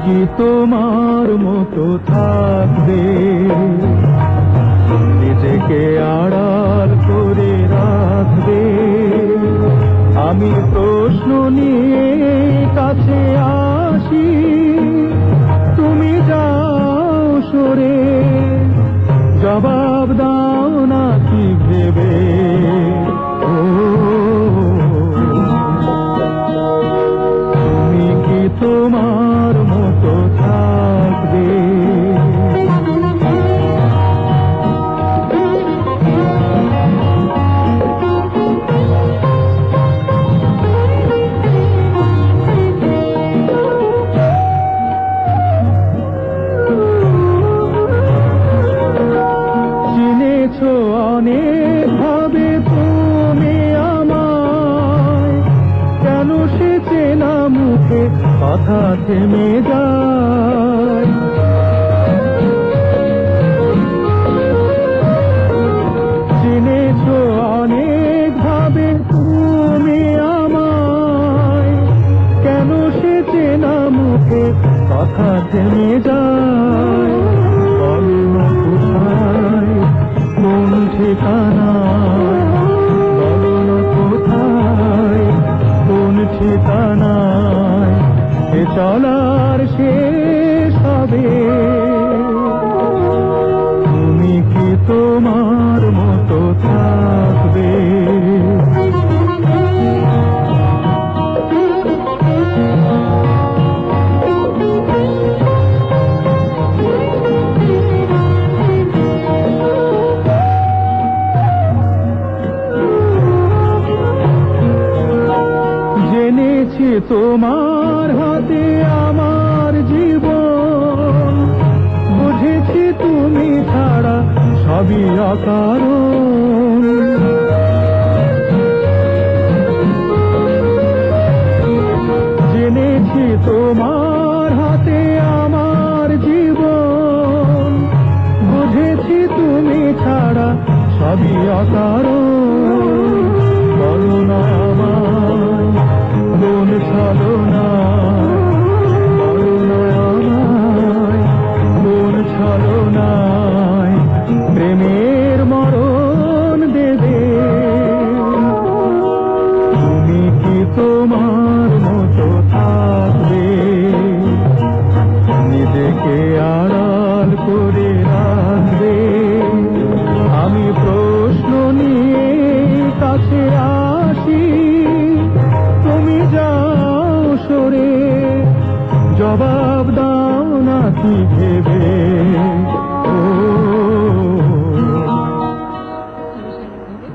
কি তোমার মতো থাকবে, নিজেকে আড়াল করে রাখবে? আমি প্রশ্ন নিয়ে কাছে আসি, তুমি যাও সরে, জবাব দাও না কি ভেবে? তুমি কি তোমার মতো থাকবে? চিনেছো অনেক ভাবে তুমি আমায়, কেন সে চেনা মুখে কথা থেমে যায়? চিনেছো অনেক ভাবে তুমি আমায়, কেন সে চেনা মুখে কথা থেমে যায়? বলো না কোথায়, কোন ঠিকানায়, বলো না কোথায়, কোন ঠিকানায় এ চলার শেষ হবে? তুমি কি তোমার মতো থাকবে? জেনেছি তোমার হাতে আমার জীবন, বুঝেছি তুমি ছাড়া সবই অকারণ। জেনেছি তোমার হাতে আমার জীবন, বুঝেছি তুমি ছাড়া সবই অকারণ। বলো না আমায় কোন ছলনায়, বলো না আমায় কোন ছলনায় প্রেমের মরণ দেবে? তুমি কি তোমার মতো থাকবে, নিজেকে আড়াল করে রাখবে? আমি প্রশ্ন নিয়ে কাছে আসি, তুমি যাও সরে, জবাব দাও না কি